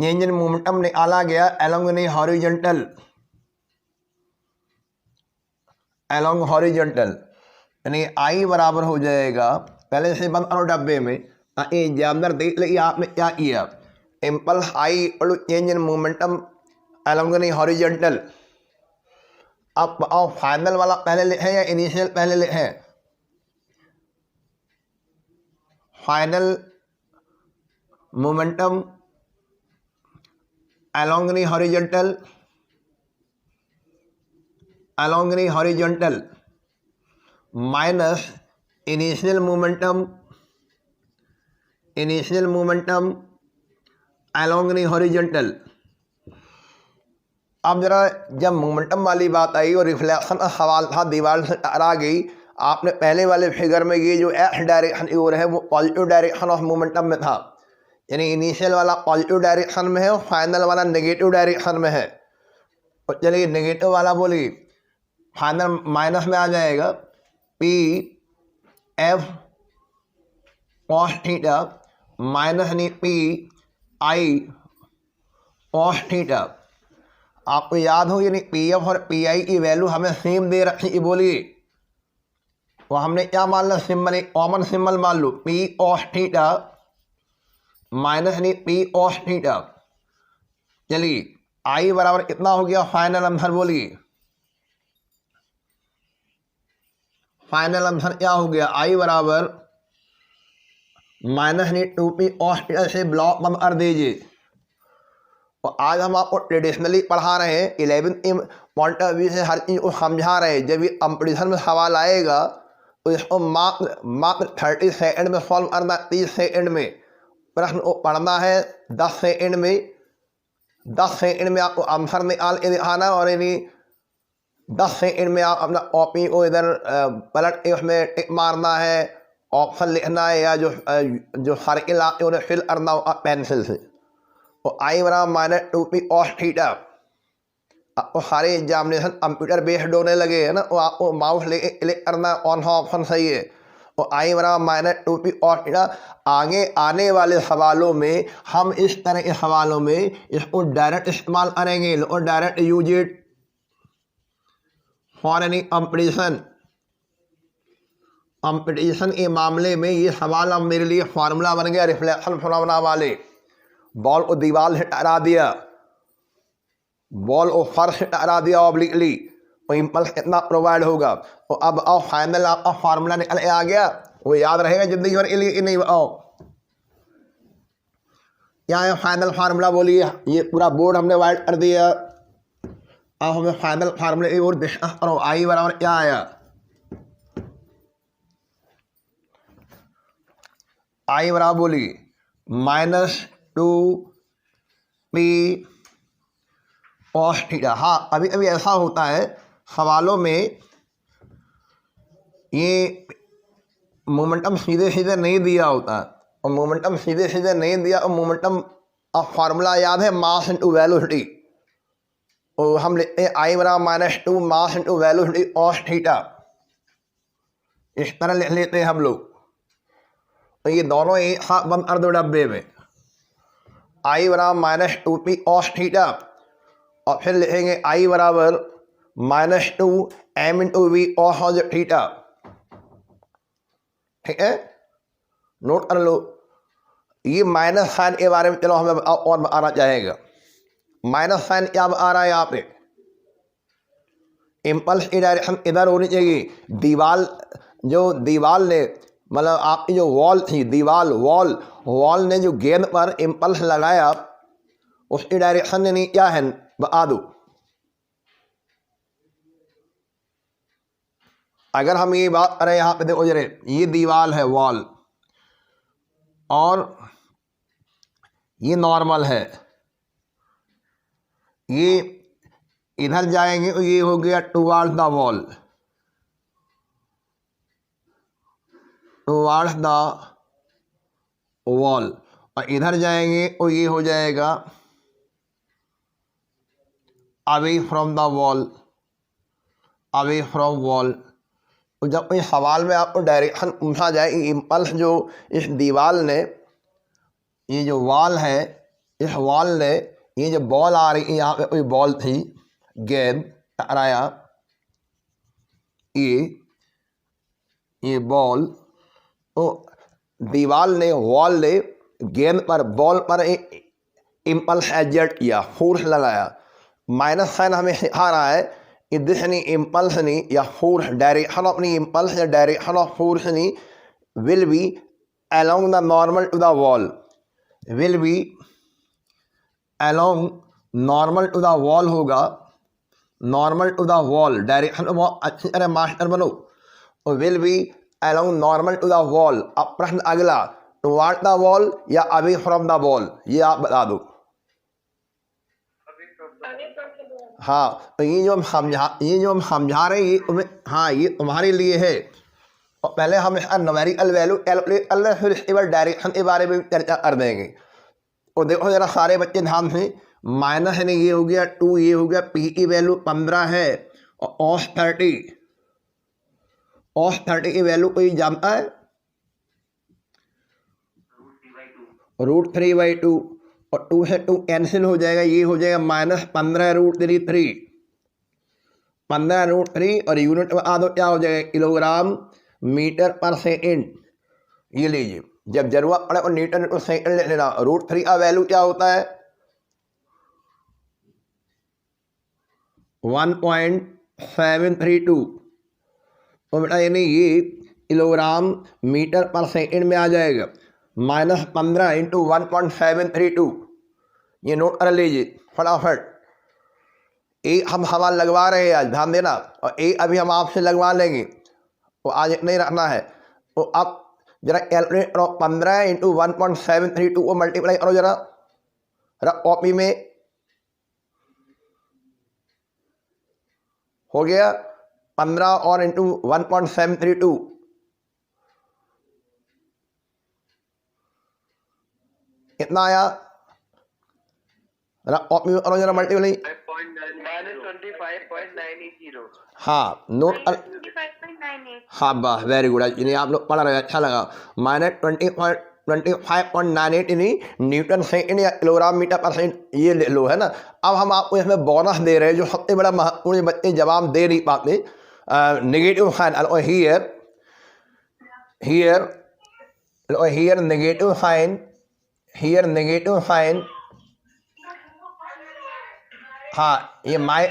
S1: चेंज इन मोमेंटम निकाला गया एलोंग यानी हॉरिजॉन्टल, एलोंग हॉरिजॉन्टल यानी आई बराबर हो जाएगा, पहले से बंद करो डब्बे में ताकि एग्जामिनर देख ले आपने क्या किया। Impulse I equal to change in momentum along यानी हॉरिजॉन्टल। अब बताओ फाइनल वाला पहले लिखें या इनिशियल पहले लिखें? Final momentum along the horizontal minus initial momentum along the horizontal। अब जरा जब मोमेंटम वाली बात आई और रिफ्लेक्शन का सवाल था, दीवार से टकरा गई, आपने पहले वाले फिगर में ये जो एक्स डायरेक्शन की ओर है वो पॉजिटिव डायरेक्शन ऑफ मोमेंटम में था, यानी इनिशियल वाला पॉजिटिव डायरेक्शन में है और फाइनल वाला नेगेटिव डायरेक्शन में है। और चलिए नेगेटिव वाला बोलिए, फाइनल माइनस में आ जाएगा P F cos theta minus नहीं पी आई कॉस थीटा। आपको याद हो यानी पी एफ और पी आई की वैल्यू हमें सेम दे रखी, बोलिए वो हमने क्या मान लो, सिंबल एक कॉमन सिंबल मान लो, पी कॉस थीटा माइनस नहीं पी कॉस थीटा। चलिए आई बराबर कितना हो गया फाइनल आंसर, बोलिए फाइनल आंसर क्या हो गया? आई बराबर माइनस नहीं 2p कॉस थीटा से ब्लॉक बंद कर दीजिए। और आज हम आपको ट्रेडिशनली पढ़ा रहे हैं, 11th पॉइंट ऑफ व्यू से हर चीज़ को समझा रहे हैं। जब ये कंपटीशन में सवाल आएगा तो इसको मात्र 30 सेकंड में सॉल्व करना, 30 सेकंड में प्रश्न को पढ़ना है, 10 सेकंड में 10 सेकंड में आपको आंसर निकाल के दिखाना और यानी 10 सेकंड में आप अपना कॉपी को इधर पलट के उसमें टिक मारना है, ऑप्शन लिखना है या जो सर्किल आते उन्हें फिल करना होगा पेंसिल से। तो आई बराबर माइनस 2p कॉस थीटा। आपको सारे एग्जामिनेशन कंप्यूटर बेस्ड होने लगे हैं ना, तो आपको माउस लेके क्लिक करना, कौन सा ऑप्शन सही है। तो आई बराबर माइनस 2p कॉस थीटा। आगे आने वाले सवालों में हम इस तरह के सवालों में इसको डायरेक्ट इस्तेमाल करेंगे और direct use it for any competition के मामले में ये सवाल अब मेरे लिए फार्मूला बन गया रिफ्लेक्शन फिनोमेना वाले। बॉल को दीवार से टकरा दिया, बॉल को फर्श से टकरा दिया ऑब्लिकली, तो इम्पल्स कितना प्रोवाइड होगा। तो अब आओ फाइनल आपका फार्मूला निकल आ गया, वो याद रहेगा जिंदगी भर के लिए कि नहीं? आओ क्या है फाइनल फार्मूला, बोलिए। ये पूरा बोर्ड हमने वाइट कर दिया। अब हमें फाइनल फार्मूले की ओर डिस्कस करो। आई बराबर क्या आया? आई बराबर बोलिए माइनस 2p कॉस थीटा। हाँ, अभी अभी ऐसा होता है सवालों में ये मोमेंटम सीधे सीधे नहीं दिया होता, और मोमेंटम सीधे सीधे नहीं दिया और मोमेंटम अब फार्मूला याद है मास इंटू वेलोसिटी। और हम लिखते हैं आई बराबर minus 2 mass into velocity cos theta, इस तरह लिख लेते हैं हम लोग। तो ये दोनों एक साथ बंद कर दो डब्बे में। आई बराबर माइनस 2p कॉस थीटा और फिर लिखेंगे आई बराबर minus 2 m into V cos theta. ठीक है, नोट कर लो। ये माइनस साइन के बारे में चलो हमें और आना चाहेगा। माइनस साइन क्या आ रहा है यहाँ पे, इम्पल्स की डायरेक्शन इधर होनी चाहिए। दीवार जो दीवार ने मतलब आपकी जो वॉल थी, दीवार वॉल ने जो गेंद पर इम्पल्स लगाया उसकी डायरेक्शन यानी क्या है बता दो। अगर हम ये बात करें यहाँ पे देखो जरे, ये दीवार है वॉल और ये नॉर्मल है, ये इधर जाएंगे तो ये हो गया towards the wall, towards the wall, और इधर जाएंगे तो ये हो जाएगा away from the wall, away from wall. तो जब इस सवाल में आपको डायरेक्शन पूछा जाए, इम्पल्स जो इस दीवार ने, ये जो वॉल है, इस वॉल ने ये जो बॉल आ रही है, यहाँ पे कोई बॉल थी, गेंद टकराया, ये बॉल, तो दीवार ने वॉल ने गेंद पर बॉल पर एक इम्पल्स एग्जर्ट किया, फोर्स लगाया। माइनस साइन हमें सिखा रहा है कि दिस यानी इम्पल्स नहीं या फोर्स, डायरेक्शन ऑफ नी इम्पल्स या डायरेक्शन ऑफ फोर्स नहीं will be along the normal to the wall, will be along normal to the wall होगा, normal to the wall, direction बहुत अच्छी तरह मास्टर बनो, और will be along normal to the wall. अब प्रश्न अगला, टुवार्ड द वॉल या अवे फ्रॉम द वॉल, ये आप बता दो। हाँ, तो ये जो हम समझा रहे हैं ये तुम्हें, हाँ ये तुम्हारे लिए है। और पहले हम इसका न्यूमेरिकल वैल्यू कैलकुलेट कर लें, फिर इसके बाद डायरेक्शन के बारे में चर्चा कर देंगे। और देखो जरा सारे बच्चे ध्यान से, माइनस है ये हो गया 2, ये हो गया, पी की वैल्यू 15 है, और cos 30 की वैल्यू कोई जानता है, √3/2, और 2 से 2 कैंसिल हो जाएगा, ये हो जाएगा -15√3, 15√3, और यूनिट में आदो क्या हो जाएगा, किलोग्राम मीटर पर सेकेंड। ये लीजिए, जब जरूरत पड़े और न्यूटन को सेकेंड ले लेना। √3 का वैल्यू क्या होता है, 1.732, तो बेटा यानी ये किलोग्राम मीटर पर सेकेंड में आ जाएगा। -15 × 1.732, ये नोट कर लीजिए फटाफट। एक हम सवाल लगवा रहे हैं आज, ध्यान देना, और एक अभी हम आपसे लगवा लेंगे, तो आज नहीं रखना है। तो अब जरा कैलकुलेट करो, 15 × 1.732 को मल्टीप्लाई करो जरा कॉपी में, हो गया 15 और × 1.732, कितना आया, कॉपी में करो जरा मल्टीप्लाई।
S2: -25.980।
S1: हाँ नोट, हाँ वाह वेरी गुड, इन्हें आप लोग पढ़ रहे हैं, अच्छा लगा। -25.98 यानी न्यूटन सेकेंड या किलोग्राम मीटर पर सेकेंड, ये ले लो, है ना। अब हम आपको इसमें बोनस दे रहे हैं, जो सबसे बड़ा महत्वपूर्ण, बच्चे जवाब दे नहीं पाते। Negative sign, here negative sign, here negative sign, हाँ ये माय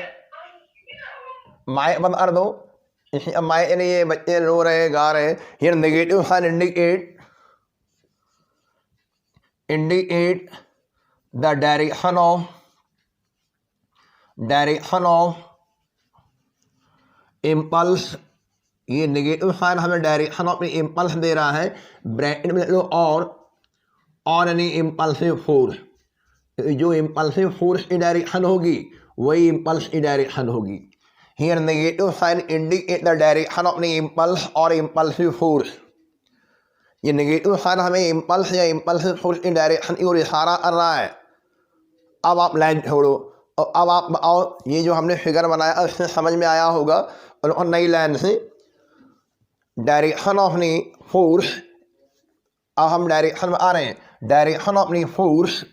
S1: बंद कर दो, इसी माय यानी ये बच्चे रो रहे गा रहे। Here negative sign indicate the direction of impulse, ये नेगेटिव साइन हमें डायरेक्शन ऑफ इम्पल्स दे रहा है, ब्रैकेट में लो और यानी इम्पल्सिव फोर्स, जो इम्पल्सिव फोर्स की डायरेक्शन होगी वही इम्पल्स की डायरेक्शन होगी। Here negative sign indicate the direction of impulse और इम्पल्सिव फोर्स, ये नेगेटिव साइन हमें इम्पल्स या इम्पल्सिव फोर्स की डायरेक्शन की ओर इशारा कर रहा है। अब आप लाइन छोड़ो और अब आप बताओ, ये जो हमने फिगर बनाया उससे समझ में आया होगा, और नई लाइन से डायरेक्शन ऑफ नी फोर्स, अब हम डायरेक्शन में आ रहे हैं, डायरेक्शन ऑफ नी फोर्स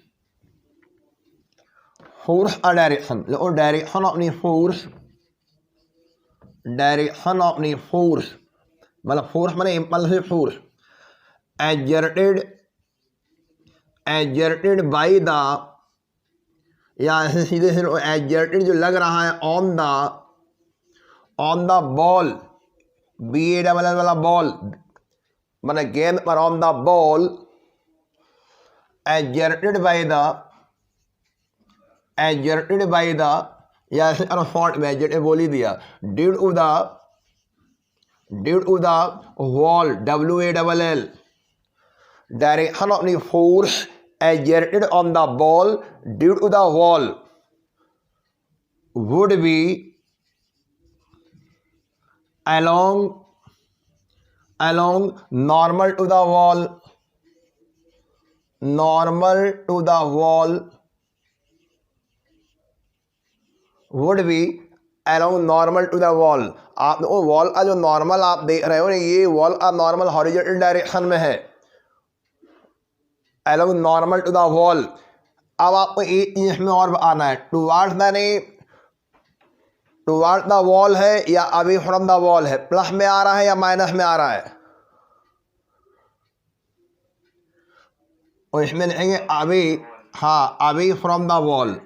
S1: और डायरेक्शन, देखो डायरेक्शन ऑफ नी फोर्स मतलब फोर्स माने impulsive force, exerted exerted by the, या सीधे से एग्जर्टेड जो लग रहा है ऑन द बॉल, BALL वाला बॉल, मैंने गेंद पर, on the ball, exerted by the, या फॉन्ट में एग्जर्टेड बोल ही दिया, due to the wall, WALL, direction of the force exerted on the ball due to the wall would be along normal to the wall, would be along normal to the wall। आप वो wall का जो normal आप देख रहे हो, ये wall का नॉर्मल हॉरिजॉन्टल डायरेक्शन में है, along normal to the wall। अब आपको एक चीज में और आना है, टुवार्ड्स द वॉल है या अवे फ्रॉम द वॉल है, प्लस में आ रहा है या माइनस में आ रहा है, और इसमें लिखेंगे अवे, हाँ away from the wall,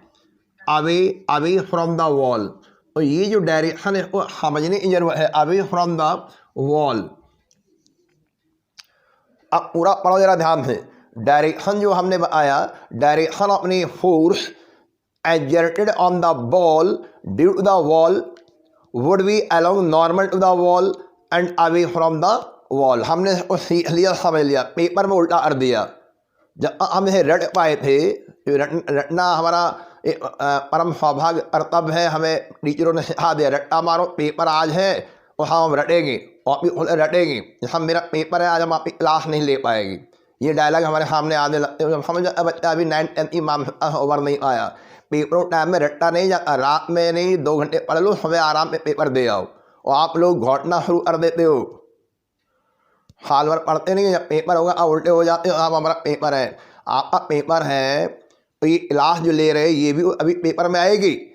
S1: away from the wall. तो ये जो डायरेक्शन है इसको समझने की जरूरत है, अवे फ्रॉम द वॉल। अब पूरा पढ़ो जरा ध्यान से, डायरेक्शन जो हमने बताया, डायरेक्शन अपनी force exerted on the ball due to the wall would be along normal to the wall and away from the wall। हमने उसको सीख लिया, समझ लिया, पेपर में उल्टा कर दिया। जब हम इसे रट पाए थे, रटना हमारा परम सौभाग्य कर्तव्य है, हमें टीचरों ने सिखा दिया, रट्टा मारो, पेपर आज है और हम रटेंगे और भी रटेंगे, हम मेरा पेपर है आज, हम आपकी क्लास नहीं ले पाएगी। ये डायलॉग हमारे सामने आने लगते हैं, समझ बच्चा अभी 9th 10th की ओवर नहीं आया, पेपर टाइम में रट्टा नहीं जाता, रात में नहीं 2 घंटे पढ़ लो, सुबह आराम में पेपर दे आओ, और आप लोग घोटना शुरू कर देते हो, साल भर पढ़ते नहीं, जब पेपर होगा आप उल्टे हो जाते हो, आप हमारा पेपर है, आपका पेपर है, तो ये क्लास जो ले रहे हैं ये भी अभी पेपर में आएगी।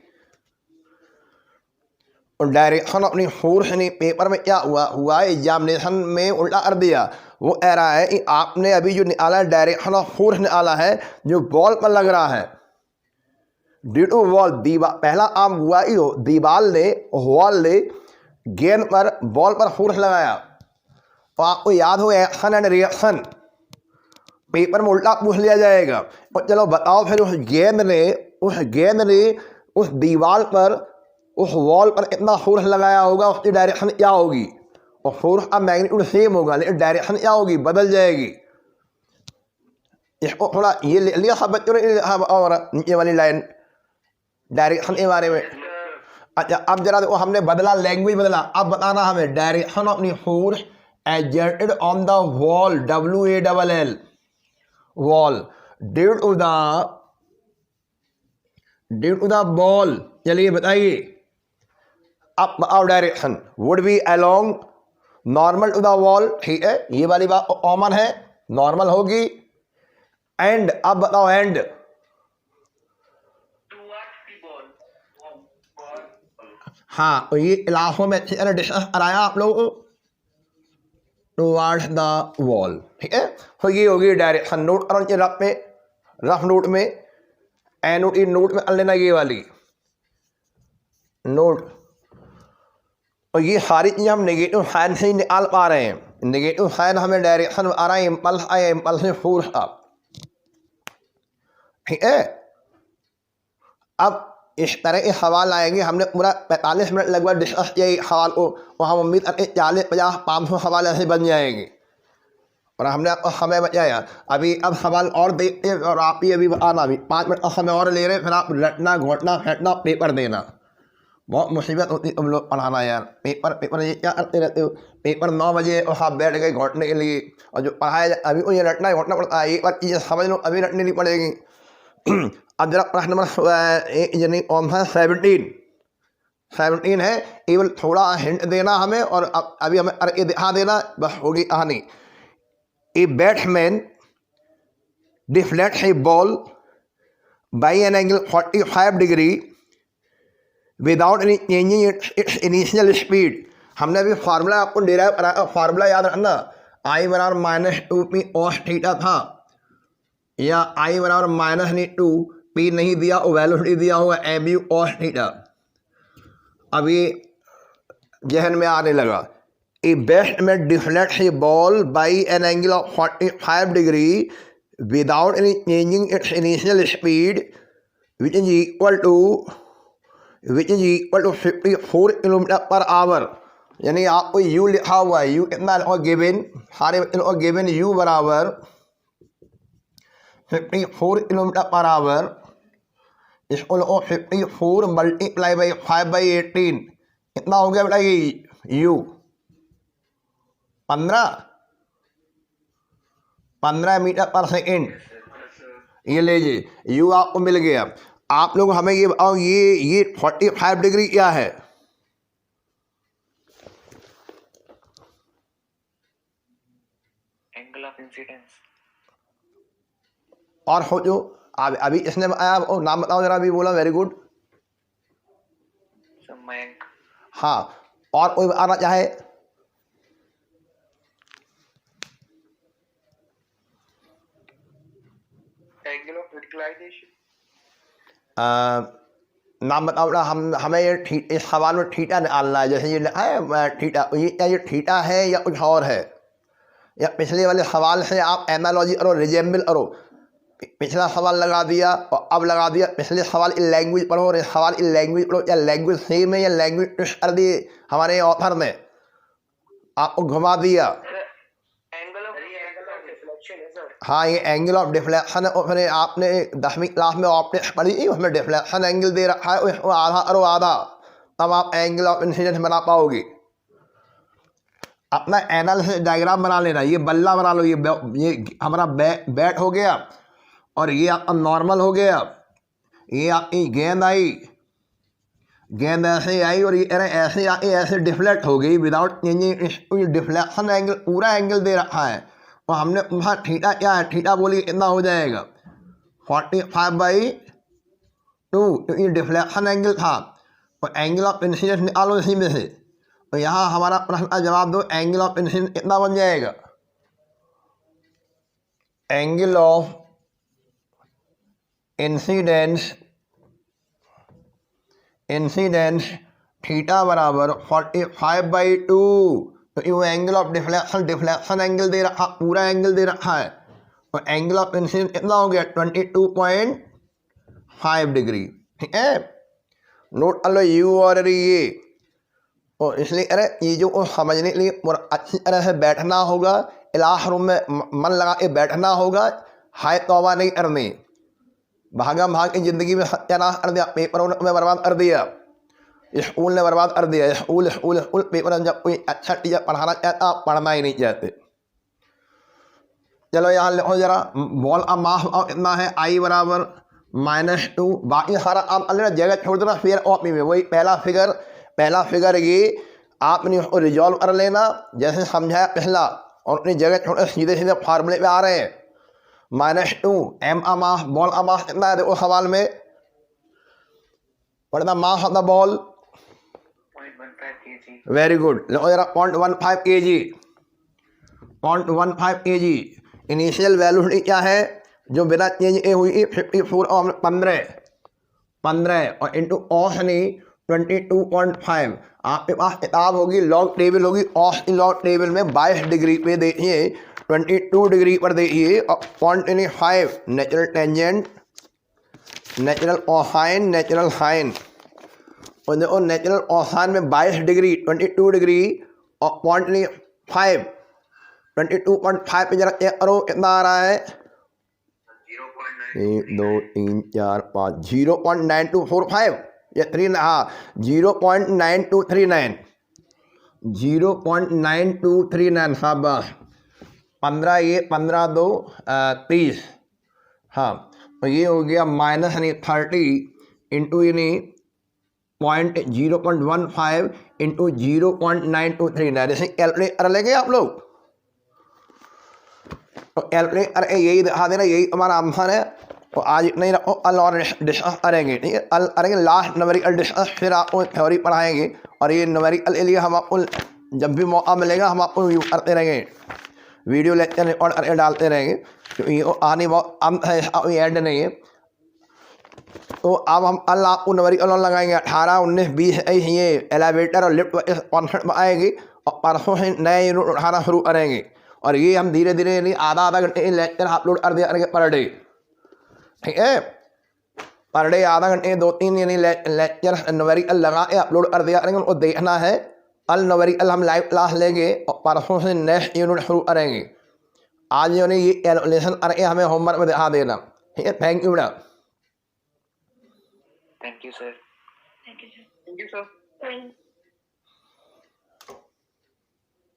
S1: और डायरेक्शन अपनी फोर्स ने पेपर में क्या हुआ एग्जामिनेशन में उल्टा कर दिया। वो कह रहा है कि आपने अभी जो निकाला है डायरेक्शन ऑफ फोर्स निकाला है जो बॉल पर लग रहा है, ड्यू टू वॉल, पहला आम हुआ ही हो, दीवार ने, वॉल ने गेंद पर, बॉल पर फोर्स लगाया। तो आपको याद हो एक्शन एंड रिएक्शन, पेपर में उल्टा पूछ लिया जाएगा। और चलो बताओ फिर उस गेंद ने उस दीवार पर, उस वॉल पर इतना फोर्स लगाया होगा, उसकी डायरेक्शन क्या होगी, और फोर्स का मैग्नीट्यूड सेम होगा लेकिन डायरेक्शन क्या होगी, बदल जाएगी। इसको थोड़ा ये ले लिया सब बच्चों ने, और नीचे वाली लाइन डायरेक्शन के बारे में। अच्छा अब जरा देखो, हमने बदला, लैंग्वेज बदला, अब बताना हमें direction of the force exerted on the wall, WALL, wall, due to the ball। चलिए बताइए, अब बताओ direction, would be along normal to the wall, ठीक है, ये वाली बात कॉमन है, नॉर्मल होगी। एंड, अब बताओ एंड, हाँ तो ये क्लासों में अच्छी तरह डिस्कस कराया आप लोगों को, टुवार्ड्स द वॉल, ठीक है। तो ये होगी डायरेक्शन। नोट करो ये रफ नोट में, एन नोट इन नोट में कर लेना ये वाली नोट। और ये सारी चीज़ें हम नेगेटिव साइन से ही निकाल पा रहे हैं। नेगेटिव साइन हमें डायरेक्शन आ रहा है, इम्पल्स आया, इम्पल्स में फोर्स आ, ठीक है। अब इस तरह के सवाल आएंगे, हमने पूरा 45 मिनट लगभग डिस्कस किया एक सवाल को, और हम उम्मीद करते 40, 50, 500 सवाल ऐसे बन जाएंगे, और हमने आपको समय बचाया। अभी अब सवाल और देखते हैं, और आप ही अभी बताना, अभी 5 मिनट का समय और ले रहे हैं, फिर आप रटना, घोटना, फेंटना, पेपर देना। बहुत मुसीबत होती तुम लोग पढ़ाना यार, पेपर ये क्या करते रहते हो, पेपर 9 बजे और आप बैठ गए घोटने के लिए, और जो पढ़ाया अभी को ये रटना घोटना पड़ता है, एक बार चीज़ें समझ लो, अभी रटनी नहीं पड़ेगी। अब जरा प्रश्न नंबर यानी कौन सा 17 है, केवल थोड़ा हिंट देना हमें, और अभी हमें करके दिखा देना, बस होगी कहानी। A batsman deflects A ball by an angle 45 degree without any changing its initial speed. हमने अभी फार्मूला आपको डिराइव कराया, फार्मूला याद रखना, I = -2p cos थीटा था, या आई बराबर माइनस नहीं 2, पी नहीं दिया और वेलोसिटी दिया होगा एम यू कॉस थीटा। अब ये जहन में आने लगा, a batsman deflect a ball by an angle of 45 degree without any changing its initial speed which is equal to 54 kilometre per hour. यानी आपको यू लिखा हुआ है, यू कितना और गिवन सारे और गिवन यू बराबर 54 किलोमीटर पर आवर। इसको लो 54 मल्टीप्लाई बाई 5/18 कितना हो गया बेटा ये यू 15 मीटर पर सेकेंड। ये लीजिए यू आपको मिल गया। आप लोग हमें ये बताओ ये 45 डिग्री क्या है?
S2: Angle of incidence.
S1: और हो जो अभी इसने बताया, नाम बताओ जरा, अभी बोला वेरी गुड।
S2: मयंक।
S1: हाँ, और कोई आना चाहे?
S2: Angle of inclination.
S1: नाम बताओ बेटा। हमें ये इस सवाल में थीटा निकालना है। जैसे ये लिखा है थीटा, ये थीटा है या कुछ और है? या पिछले वाले सवाल से आप एनालॉजी करो, रिजेंबल करो। पिछला सवाल लगा दिया और अब लगा दिया। पिछले सवाल की लैंग्वेज पढ़ो और इस सवाल की लैंग्वेज पढ़ो। या लैंग्वेज सेम है या लैंग्वेज ट्विस्ट कर दी हमारे ऑथर ने, आपको घुमा दिया।
S2: एंगल ऑफ डिफ्लेक्शन है सर।
S1: हाँ, ये एंगल ऑफ डिफ्लेक्शन है। और फिर आपने 10वीं क्लास में ऑप्टिक्स पढ़ी, उसमें डिफ्लेक्शन एंगल दे रखा है, उसको आधा करो आधा, तब आप एंगल ऑफ इंसिडेंस बना पाओगे। अपना एनालिसिस डायग्राम बना लेना। ये बल्ला बना लो। ये हमारा बैट हो गया और ये आपका नॉर्मल हो गया। ये आपकी गेंद आई, गेंद ऐसे आई और ये ऐसे आके ऐसे डिफ्लेक्ट हो गई विदाउट चेंजिंग। डिफ्लेक्शन एंगल पूरा एंगल दे रखा है और हमने पूछा थीटा क्या है। थीटा बोलिए कितना हो जाएगा? 45/2, क्योंकि डिफ्लेक्शन एंगल था। और एंगल ऑफ इंसिडेंस निकालो इसी में से। तो यहाँ हमारा प्रश्न का जवाब दो, एंगल ऑफ इंसिडेंस कितना बन जाएगा? एंगल ऑफ इंसिडेंस थीटा बराबर 45/2। तो ये एंगल ऑफ डिफ्लेक्शन एंगल दे रखा, पूरा एंगल दे रखा है। और एंगल ऑफ इंसिडेंस कितना हो गया? 22.5 डिग्री। ठीक है, नोट कर लो यू और ये। और इसलिए अरे ये जो समझने के लिए अच्छी तरह से बैठना होगा, क्लासरूम में मन लगा के बैठना होगा। हाय तौबा नहीं करनी, भागा भाग की ज़िंदगी में सत्यानाश कर दिया। पेपरों ने बर्बाद कर दिया, स्कूल ने बर्बाद कर दिया। स्कूल पेपर जब कोई अच्छा टीचर पढ़ाना चाहता, आप पढ़ना ही नहीं चाहते। चलो यहाँ लिखो जरा, बॉल का मास कितना है? आई बराबर -2। बाकी सारा आप जगह छोड़ देना फिर कॉपी में। वही पहला फिगर ये आपने उसको रिजॉल्व कर लेना जैसे समझाया पहला, और अपनी जगह छोड़ सीधे फार्मूले पे आ रहे हैं। -2 एम का मास, बॉल का मास कितना है? देखो सवाल में पढ़ना, mass of the ball
S2: 0.15 kg।
S1: Very good. लो जरा 0.15 kg, 0.15 kg। इनिशियल वैल्यू क्या है जो बिना चेंज के हुई? 54 और 15 और इंटू कॉस नहीं 22.5। आपके पास किताब होगी, लॉग टेबल होगी। कॉस की लॉग टेबल में 22 डिग्री पे देखिए, 22 डिग्री पर देखिए। और 0.5 natural tangent, natural cosine, natural sine. और देखो नेचुरल कोसाइन में 22 डिग्री 22 डिग्री और 0.5 22.5 पे जरा चेक करो कितना आ रहा है? 1 2 3 4 5 0.9245 या 3, हाँ 0.9239 0.9239। हाँ बस 15 ये 15 2 30। हाँ तो ये हो गया -30 इंटू यानी 0.15 इंटू 0.9239। जैसे कैलकुलेट कर लेंगे आप लोग, तो कैलकुलेट करके यही दिखा देना, यही हमारा आंसर है। तो आज इतना ही रखो, कल और डिस्कस करेंगे। ठीक है, कल करेंगे लास्ट न्यूमेरिकल डिस्कस, फिर आपको थ्योरी पढ़ाएंगे। और ये न्यूमेरिकल के लिए हम आपको जब भी मौका मिलेगा हम आपको यूज करते रहेंगे, वीडियो लेक्चर रिकॉर्ड करके डालते रहेंगे। क्योंकि वो आने बहुत अंत है, इसका कोई एंड नहीं है। तो अब हम कल आपको नंबर कॉल लगाएंगे 18, 19, 20 ये एलिवेटर और लिफ्ट इस कॉन्सेप्ट में आएगी और परसों से नए यूनिट उठाना शुरू करेंगे। और ये हम धीरे धीरे यानी आधा घंटे लेक्चर अपलोड कर दिया करेंगे पर डे, ठीक है। पर डे आधा घंटे 2-3 यानी लेक्चर नंबरिकल लगा के अपलोड कर दिया करेंगे, उनको देखना है। कल नंबरिकल हम लाइव क्लास लेंगे और परसों से नेक्स्ट यूनिट शुरू करेंगे। आज यानी ये कैलकुलेशन करके हमें होमवर्क में दिखा देना, ठीक है। Thank you madam.
S2: Thank you, sir.
S3: Thank you, sir.
S2: Thank you, sir.
S3: Thank